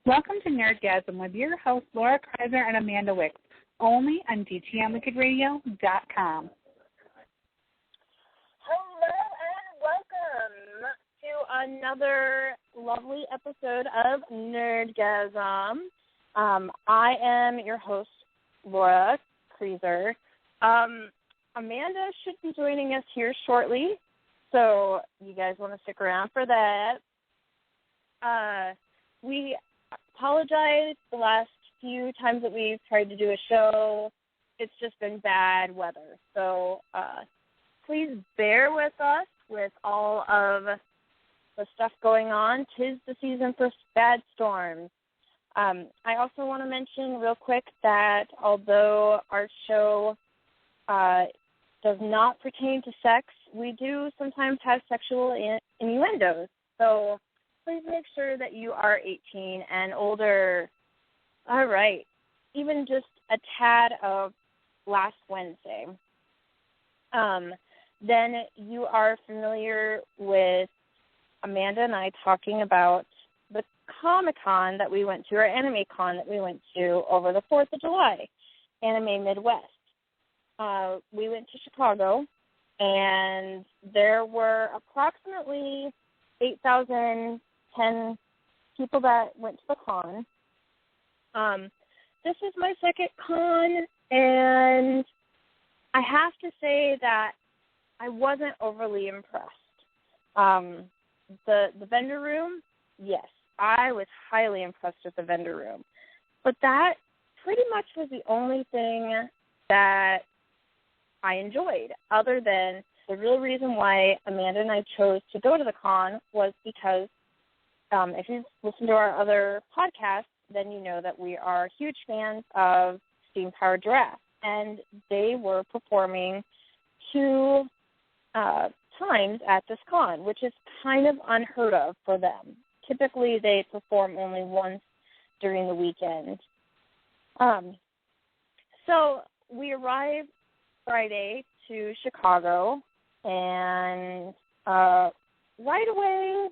Welcome to Nerdgasm with your hosts Laura Kreiser and Amanda Wicks, only on DTMWickedRadio.com. Hello and welcome to another lovely episode of Nerdgasm. I am your host, Laura Kreiser. Amanda should be joining us here shortly, so you guys want to stick around for that. We apologize the last few times that we've tried to do a show. It's just been bad weather. So please bear with us with all of the stuff going on. 'Tis the season for bad storms. I also want to mention real quick that although our show does not pertain to sex, we do sometimes have sexual innuendos. So please make sure that you are 18 and older. All right. Even just a tad of last Wednesday. Then you are familiar with Amanda and I talking about the Comic-Con that we went to, or Anime Con that we went to over the 4th of July, Anime Midwest. We went to Chicago, and there were approximately 8,010 people that went to the con. This is my second con, and I have to say that I wasn't overly impressed. The vendor room, yes, I was highly impressed with the vendor room. But that pretty much was the only thing that I enjoyed, other than the real reason why Amanda and I chose to go to the con was because if you've listened to our other podcasts, then you know that we are huge fans of Steam Powered Giraffe, and they were performing 2 times at this con, which is kind of unheard of for them. Typically, they perform only once during the weekend. So we arrived Friday to Chicago, and right away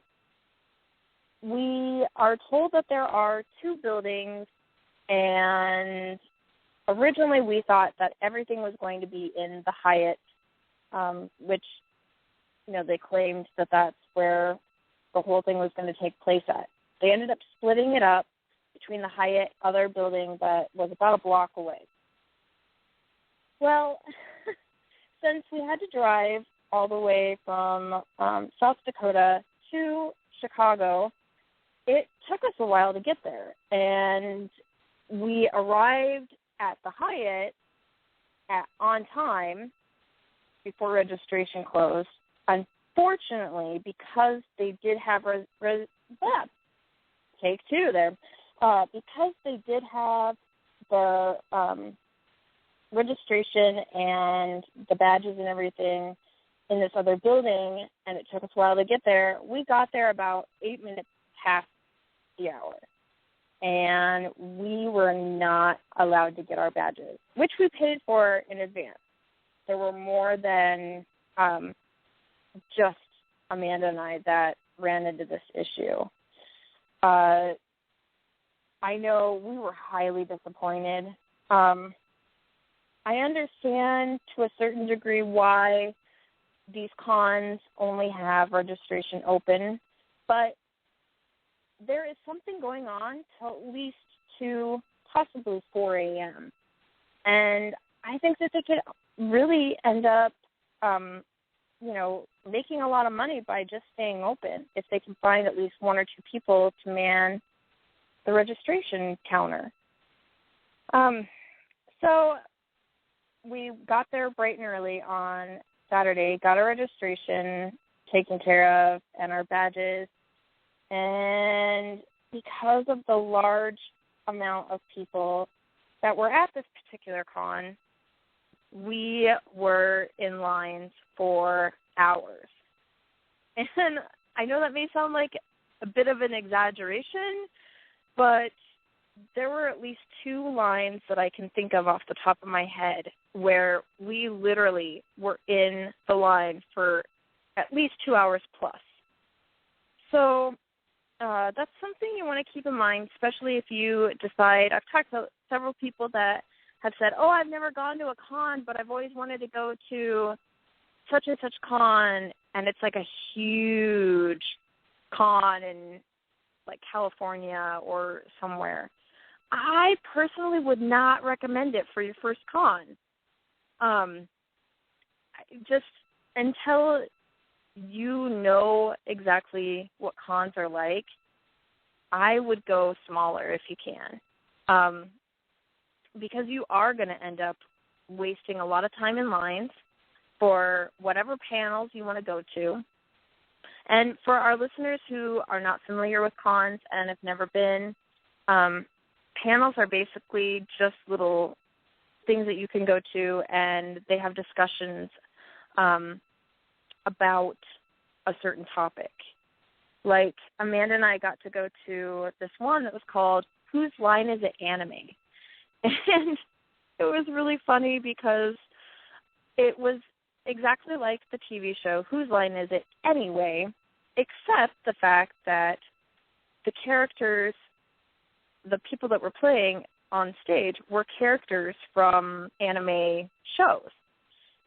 we are told that there are 2 buildings, and originally we thought that everything was going to be in the Hyatt, which, you know, they claimed that that's where the whole thing was going to take place at. They ended up splitting it up between the Hyatt other building that was about a block away. Well, since we had to drive all the way from South Dakota to Chicago, it took us a while to get there. And we arrived at the Hyatt on time before registration closed. Unfortunately, because they did have take 2 there. Because they did have the registration and the badges and everything in this other building, and it took us a while to get there, we got there about 8 minutes past the hour. And we were not allowed to get our badges, which we paid for in advance. There were more than just Amanda and I that ran into this issue. I know we were highly disappointed. I understand to a certain degree why these cons only have registration open, but there is something going on till at least 2, possibly 4 a.m. And I think that they could really end up, making a lot of money by just staying open if they can find at least 1 or 2 people to man the registration counter. So we got there bright and early on Saturday, got our registration taken care of and our badges. And because of the large amount of people that were at this particular con, we were in lines for hours. And I know that may sound like a bit of an exaggeration, but there were at least 2 lines that I can think of off the top of my head where we literally were in the line for at least 2 hours plus. So that's something you want to keep in mind, especially if you decide. I've talked to several people that have said, oh, I've never gone to a con, but I've always wanted to go to such and such con, and it's like a huge con in like California or somewhere. I personally would not recommend it for your first con. Just until you know exactly what cons are like, I would go smaller if you can. Because you are going to end up wasting a lot of time in lines for whatever panels you want to go to. And for our listeners who are not familiar with cons and have never been, panels are basically just little things that you can go to, and they have discussions about a certain topic. Like Amanda and I got to go to this one that was called Whose Line Is It Anime? And it was really funny because it was exactly like the TV show Whose Line Is It Anyway, except the fact that the characters, the people that were playing on stage were characters from anime shows.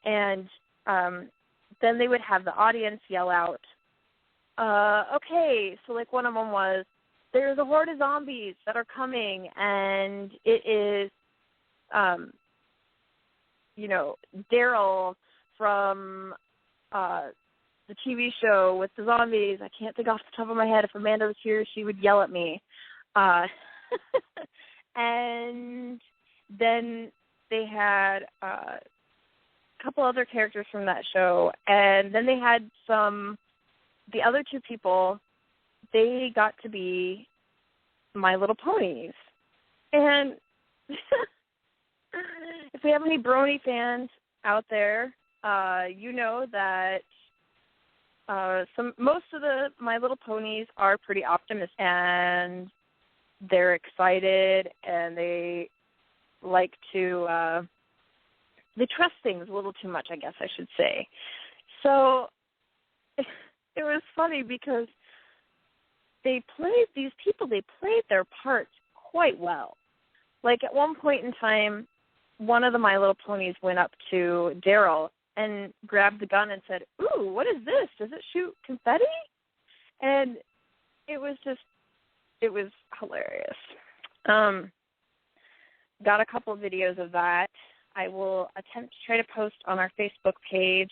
And then they would have the audience yell out, okay, so like one of them was, there's a horde of zombies that are coming, and it is, Daryl from the TV show with the zombies. I can't think off the top of my head. If Amanda was here, she would yell at me. And then they had a couple other characters from that show, and then they had the other two people, they got to be My Little Ponies. And if we have any Brony fans out there, you know that most of the My Little Ponies are pretty optimistic, and they're excited, and they like to they trust things a little too much, I guess I should say. So it was funny because they played their parts quite well. Like at one point in time, one of the My Little Ponies went up to Daryl and grabbed the gun and said, "Ooh, what is this? Does it shoot confetti?" And it was hilarious. Got a couple of videos of that. I will attempt to try to post on our Facebook page.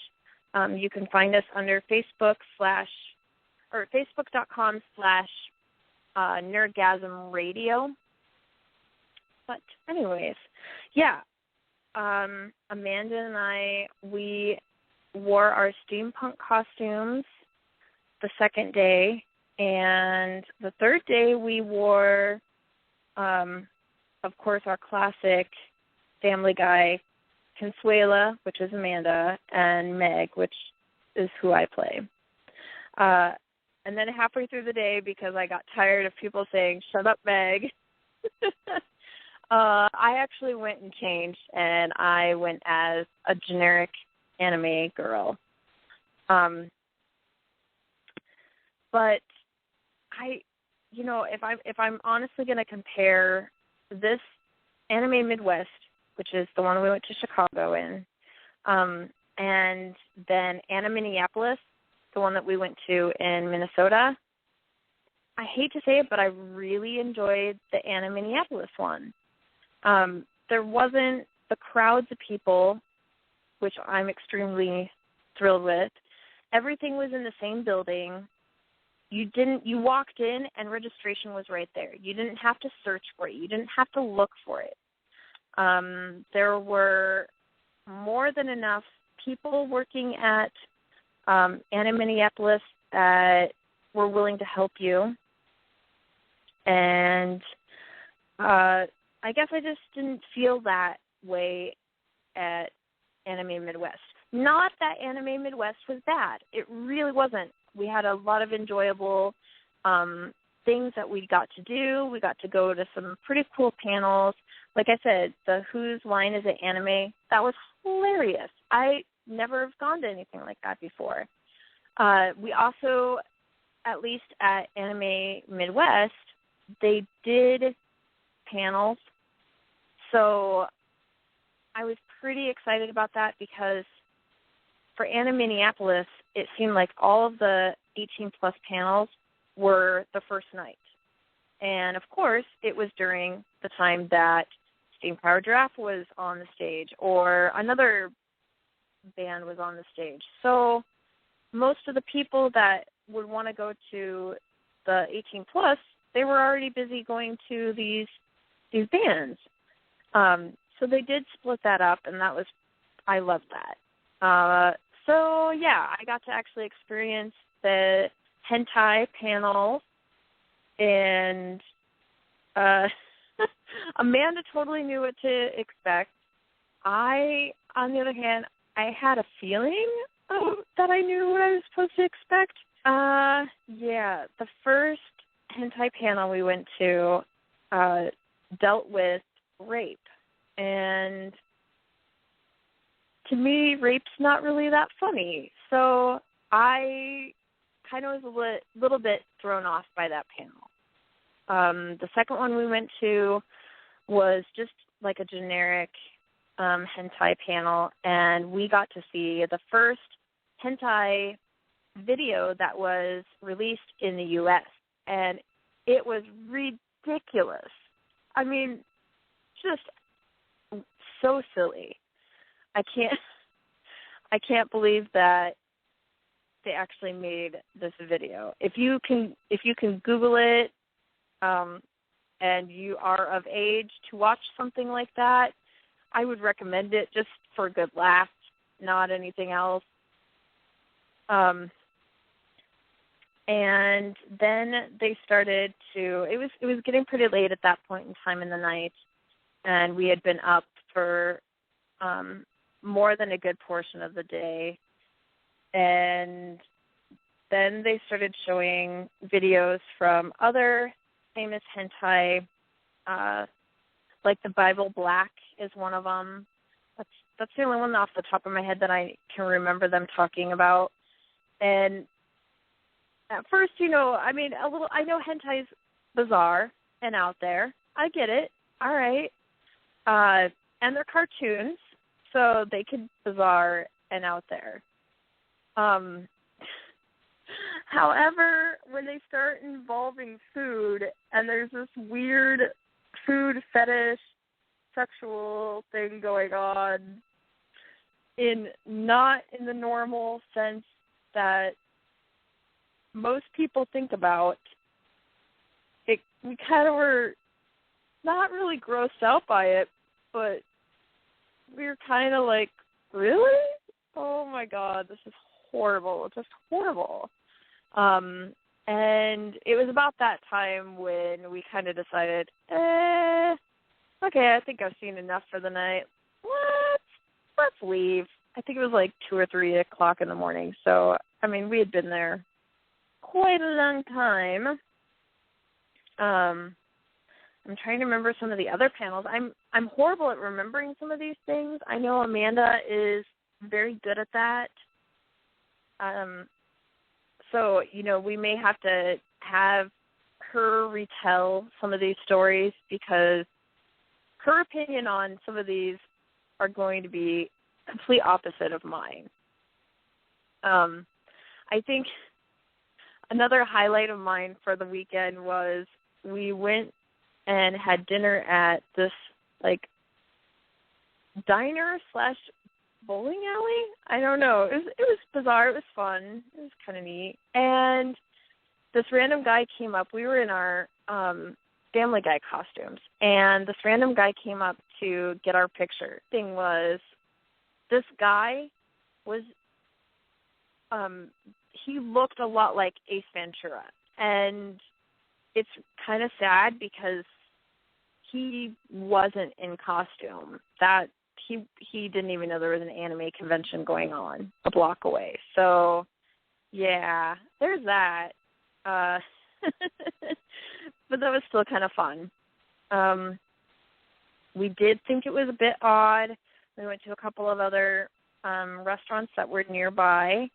You can find us under facebook.com/Nerdgasm Radio. But anyways, yeah. Amanda and I, we wore our steampunk costumes the second day, and the third day we wore, of course, our classic Family Guy Consuela, which is Amanda, and Meg, which is who I play. And then halfway through the day, because I got tired of people saying, "Shut up, Meg," I actually went and changed, and I went as a generic anime girl. But if I'm honestly going to compare this Anime Midwest, which is the one we went to Chicago in, and then Anime Minneapolis, the one that we went to in Minnesota, I hate to say it, but I really enjoyed the Anime Minneapolis one. There wasn't the crowds of people, which I'm extremely thrilled with. Everything was in the same building. You walked in and registration was right there. You didn't have to search for it. You didn't have to look for it. There were more than enough people working at Anime Minneapolis that were willing to help you. And I guess I just didn't feel that way at Anime Midwest. Not that Anime Midwest was bad. It really wasn't. We had a lot of enjoyable things that we got to do. We got to go to some pretty cool panels. Like I said, the Whose Line Is It Anime, that was hilarious. I never have gone to anything like that before. We also at least at Anime Midwest, they did panels. So I was pretty excited about that because for Anime Minneapolis, it seemed like all of the 18-plus panels were the first night. And, of course, it was during the time that Steam Power Giraffe was on the stage or another band was on the stage. So most of the people that would want to go to the 18-plus, they were already busy going to these bands. So they did split that up, and I loved that. So, yeah, I got to actually experience the hentai panel, and Amanda totally knew what to expect. I, on the other hand, I had a feeling that I knew what I was supposed to expect. Yeah, the first hentai panel we went to dealt with rape. And to me, rape's not really that funny. So I kind of was a little bit thrown off by that panel. The second one we went to was just like a generic hentai panel, and we got to see the first hentai video that was released in the U.S., and it was ridiculous. I mean, just so silly. I can't believe that they actually made this video. If you can Google it, and you are of age to watch something like that, I would recommend it just for a good laugh, not anything else. And then they started to. It was getting pretty late at that point in time in the night, and we had been up for more than a good portion of the day. And then they started showing videos from other famous hentai, like the Bible Black is one of them. That's the only one off the top of my head that I can remember them talking about. And at first, I know hentai's bizarre and out there. I get it. All right. And they're cartoons, so they can be bizarre and out there. However, when they start involving food and there's this weird food fetish sexual thing going on, not in the normal sense that most people think about, we kind of were not really grossed out by it, but we were kind of like, really? Oh my God, this is horrible. It's just horrible. And it was about that time when we kind of decided, okay, I think I've seen enough for the night. Let's leave. I think it was like 2 or 3 o'clock in the morning. So, we had been there quite a long time. I'm trying to remember some of the other panels. I'm horrible at remembering some of these things. I know Amanda is very good at that. So, we may have to have her retell some of these stories because her opinion on some of these are going to be complete opposite of mine. I think another highlight of mine for the weekend was we went and had dinner at this, diner / bowling alley? I don't know. It was bizarre. It was fun. It was kind of neat. And this random guy came up. We were in our Family Guy costumes, and this random guy came up to get our picture. Thing was, this guy was, he looked a lot like Ace Ventura, and it's kind of sad because he wasn't in costume. He didn't even know there was an anime convention going on a block away. So, yeah, there's that. But that was still kind of fun. We did think it was a bit odd. We went to a couple of other restaurants that were nearby,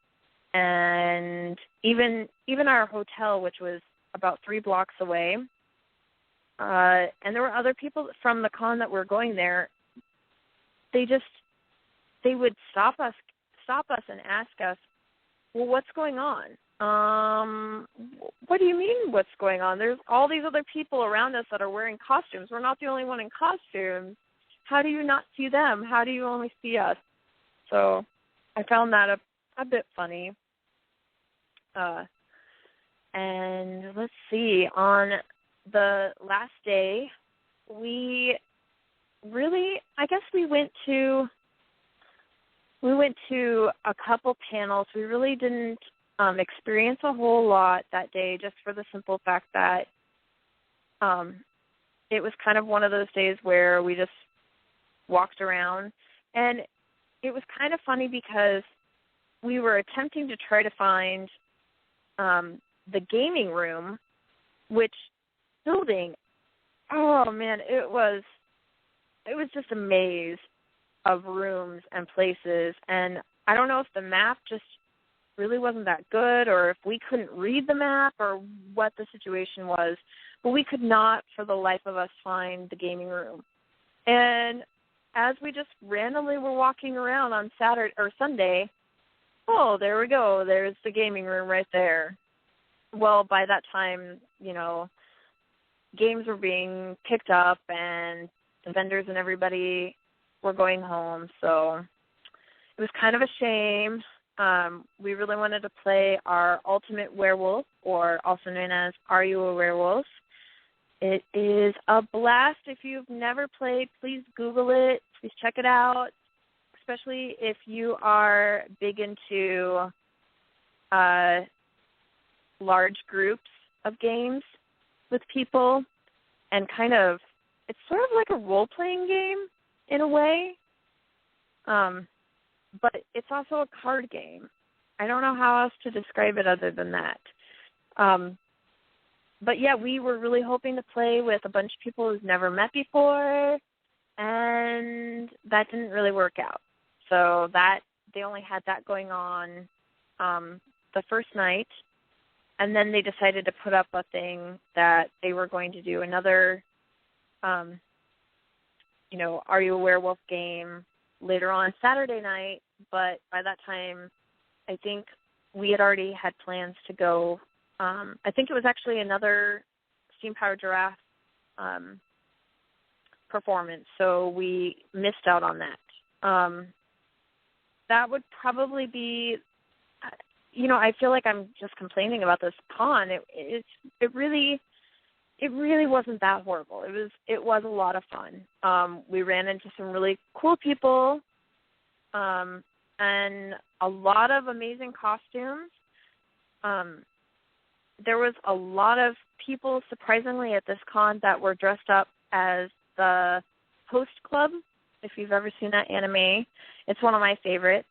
and even our hotel, which was about 3 blocks away, and there were other people from the con that were going there. They would stop us and ask us, well, what's going on? What do you mean what's going on? There's all these other people around us that are wearing costumes. We're not the only one in costumes. How do you not see them? How do you only see us? So I found that a bit funny. And let's see, on the last day, we went to a couple panels. We really didn't experience a whole lot that day, just for the simple fact that it was kind of one of those days where we just walked around. And it was kind of funny because we were attempting to try to find the gaming room, which building, oh man, it was just a maze of rooms and places. And I don't know if the map just really wasn't that good, or if we couldn't read the map, or what the situation was, but we could not for the life of us find the gaming room. And as we just randomly were walking around on Saturday or Sunday, oh, there we go, there's the gaming room right there. Well, by that time, games were being picked up and the vendors and everybody were going home, so it was kind of a shame. We really wanted to play our Ultimate Werewolf, or also known as Are You a Werewolf? It is a blast. If you've never played, please Google it. Please check it out, especially if you are big into large groups of games with people, and it's sort of like a role-playing game in a way, but it's also a card game. I don't know how else to describe it other than that. But yeah, we were really hoping to play with a bunch of people who've never met before, and that didn't really work out. So they only had that going on the first night, and then they decided to put up a thing that they were going to do another, Are You a Werewolf game later on Saturday night, but by that time, I think we had already had plans to go. I think it was actually another Steam-Powered Giraffe performance, so we missed out on that. That would probably be, I feel like I'm just complaining about this con. It really wasn't that horrible. It was a lot of fun. We ran into some really cool people, and a lot of amazing costumes. There was a lot of people, surprisingly, at this con that were dressed up as the Host Club, if you've ever seen that anime. It's one of my favorites.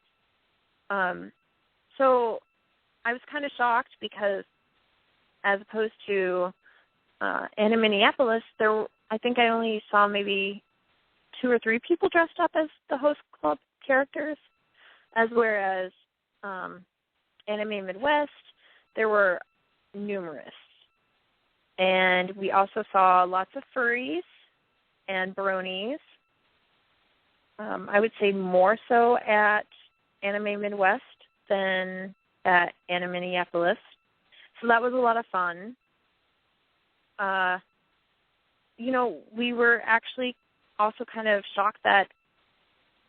So I was kind of shocked because, as opposed to in Minneapolis, I think I only saw maybe 2 or 3 people dressed up as the Host Club characters, whereas Anime Midwest, there were numerous. And we also saw lots of furries and bronies. I would say more so at Anime Midwest than at Anime Minneapolis. So that was a lot of fun. We were actually also kind of shocked that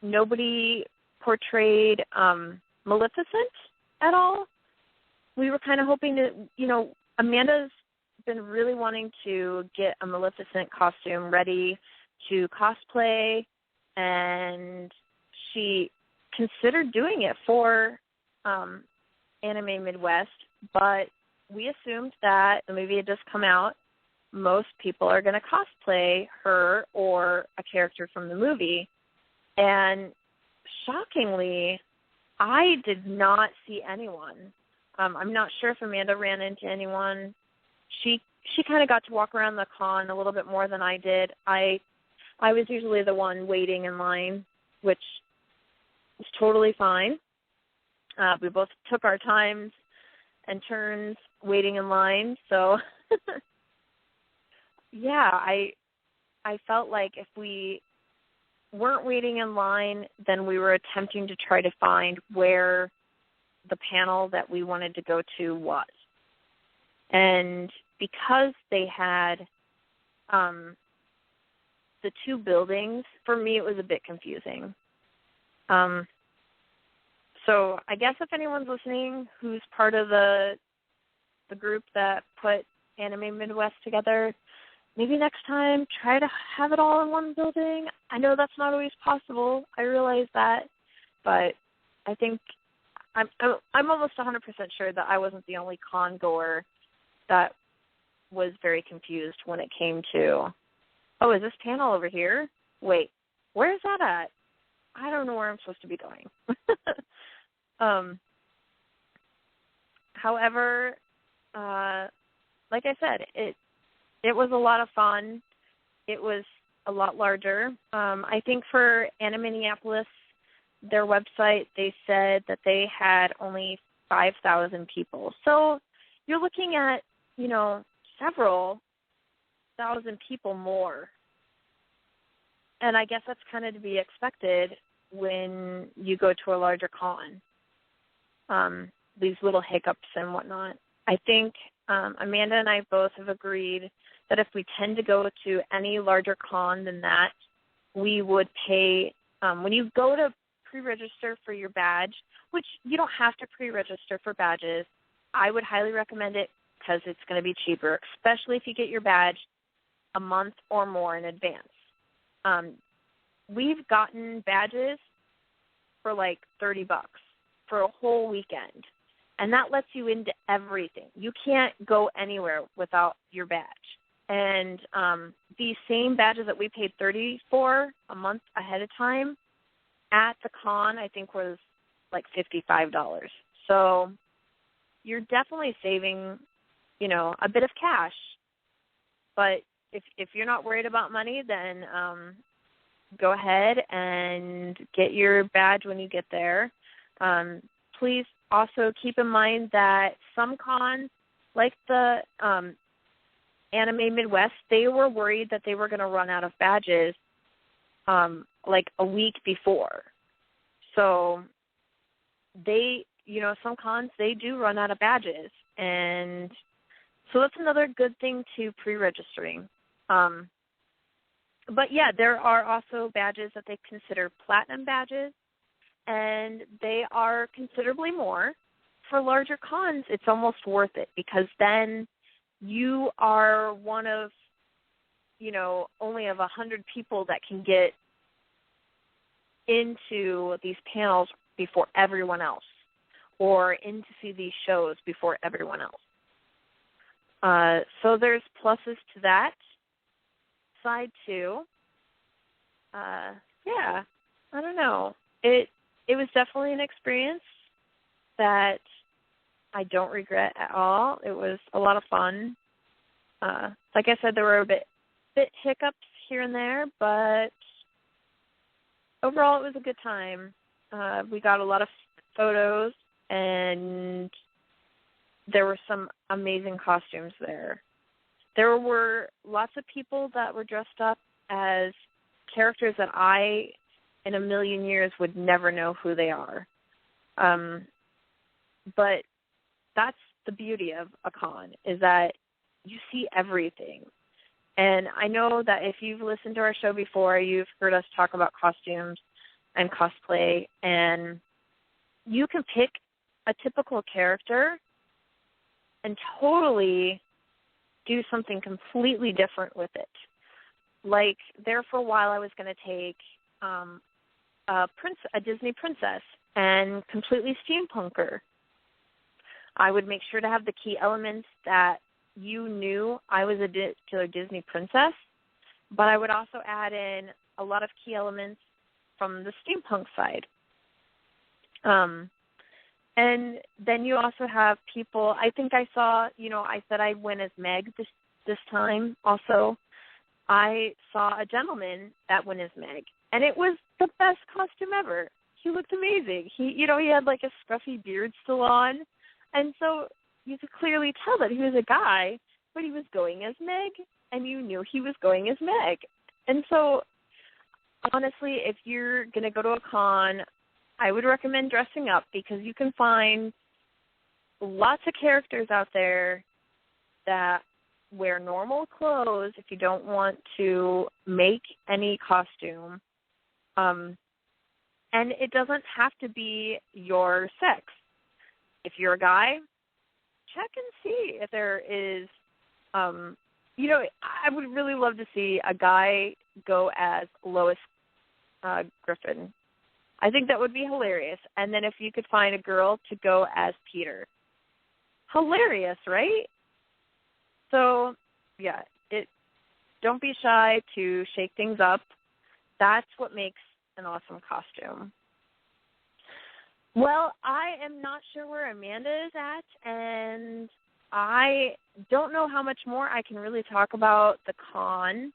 nobody portrayed Maleficent at all. We were kind of hoping to, Amanda's been really wanting to get a Maleficent costume ready to cosplay, and she considered doing it for Anime Midwest, but we assumed that the movie had just come out. Most people are going to cosplay her or a character from the movie. And shockingly, I did not see anyone. I'm not sure if Amanda ran into anyone. She kind of got to walk around the con a little bit more than I did. I was usually the one waiting in line, which was totally fine. We both took our times and turns waiting in line. So, yeah, I felt like if we weren't waiting in line, then we were attempting to try to find where the panel that we wanted to go to was. And because they had the two buildings, for me it was a bit confusing. So I guess if anyone's listening who's part of the group that put Anime Midwest together, maybe next time try to have it all in one building. I know that's not always possible. I realize that, but I think I'm almost 100% sure that I wasn't the only con goer that was very confused when it came to, oh, is this panel over here? Wait, where is that at? I don't know where I'm supposed to be going. However, like I said, it was a lot of fun. It was a lot larger. I think for Minneapolis, their website, they said that they had only 5,000 people. So you're looking at, several thousand people more. And I guess that's kind of to be expected when you go to a larger con. These little hiccups and whatnot. I think Amanda and I both have agreed that if we tend to go to any larger con than that, we would pay, when you go to pre-register for your badge, which you don't have to pre-register for badges, I would highly recommend it because it's going to be cheaper, especially if you get your badge a month or more in advance. We've gotten badges for like $30 for a whole weekend, and that lets you into everything. You can't go anywhere without your badge. And these same badges that we paid $30 for a month ahead of time at the con, I think was like $55. So you're definitely saving, a bit of cash. But if you're not worried about money, then go ahead and get your badge when you get there. Please also keep in mind that some cons, like the Anime Midwest, they were worried that they were going to run out of badges like a week before. So they, some cons, they do run out of badges. And so that's another good thing to pre-registering. But, yeah, there are also badges that they consider platinum badges, and they are considerably more. For larger cons, it's almost worth it because then you are one of, only of 100 people that can get into these panels before everyone else or in to see these shows before everyone else. So there's pluses to that side too. Yeah, I don't know. It was definitely an experience that I don't regret at all. It was a lot of fun. Like I said, there were a bit hiccups here and there, but overall it was a good time. We got a lot of photos, and there were some amazing costumes there. There were lots of people that were dressed up as characters that I, in a million years, would never know who they are. But that's the beauty of a con, is that you see everything. And I know that if you've listened to our show before, you've heard us talk about costumes and cosplay, and you can pick a typical character and totally do something completely different with it. Like, there for a while I was going to take a Disney princess and completely steampunk her. I would make sure to have the key elements that you knew I was a particular Disney princess, but I would also add in a lot of key elements from the steampunk side. And then you also have people, I think I saw, I said I went as Meg this time also. I saw a gentleman that went as Meg, and it was the best costume ever. he looked amazing. He had like a scruffy beard still on, and so you could clearly tell that he was a guy, but he was going as Meg, and you knew he was going as Meg. And so, honestly, if you're going to go to a con, I would recommend dressing up because you can find lots of characters out there that wear normal clothes if you don't want to make any costume. And it doesn't have to be your sex. If you're a guy, check and see if there is, I would really love to see a guy go as Lois Griffin. I think that would be hilarious. And then if you could find a girl to go as Peter. Hilarious, right? So, yeah, don't be shy to shake things up. That's what makes an awesome costume. Well, I am not sure where Amanda is at, and I don't know how much more I can really talk about the con.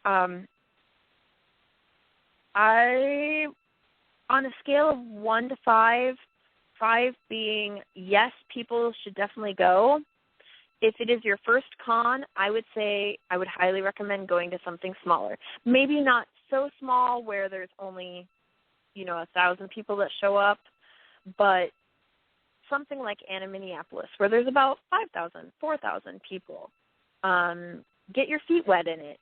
On a scale of 1 to 5, 5 being yes, people should definitely go. If it is your first con, I would say I would highly recommend going to something smaller. Maybe not so small where there's only, 1,000 people that show up, but something like Anna Minneapolis where there's about 5,000, 4,000 people. Get your feet wet in it.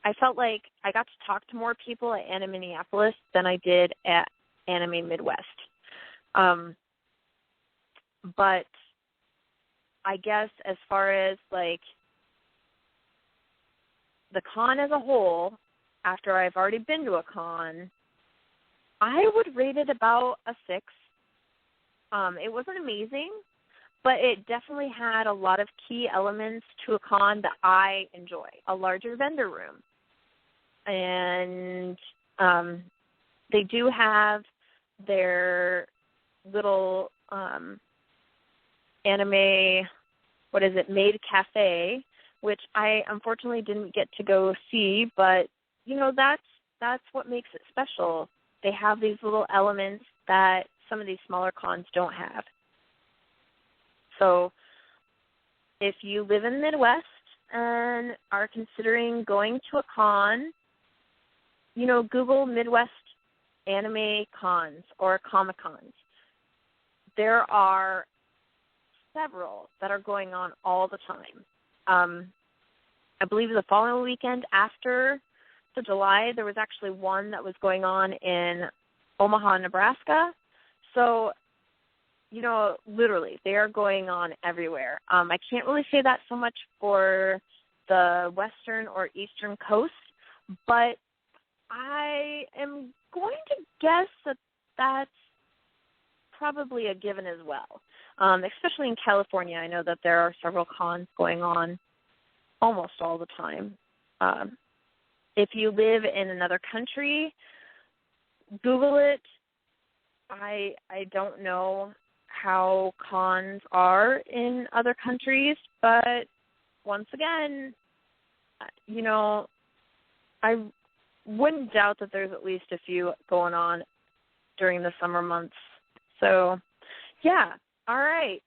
I felt like I got to talk to more people at Anna Minneapolis than I did at Anime Midwest. But I guess as far as, like, the con as a whole, after I've already been to a con, I would rate it about a 6. It wasn't amazing, but it definitely had a lot of key elements to a con that I enjoy. A larger vendor room. And they do have their little anime, maid cafe, which I unfortunately didn't get to go see, but, that's what makes it special. They have these little elements that some of these smaller cons don't have. So if you live in the Midwest and are considering going to a con, Google Midwest anime cons or Comic-Cons. There are several that are going on all the time. I believe the following weekend after the July, there was actually one that was going on in Omaha, Nebraska. So, literally, they are going on everywhere. I can't really say that so much for the western or eastern coast, but I am going to guess that that's probably a given as well, especially in California. I know that there are several cons going on almost all the time. If you live in another country, Google it. I don't know how cons are in other countries, but once again, I wouldn't doubt that there's at least a few going on during the summer months. So, yeah, all right,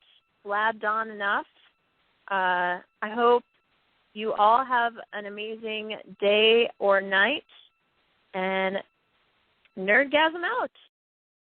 blabbed on enough. I hope you all have an amazing day or night, and Nerdgasm out.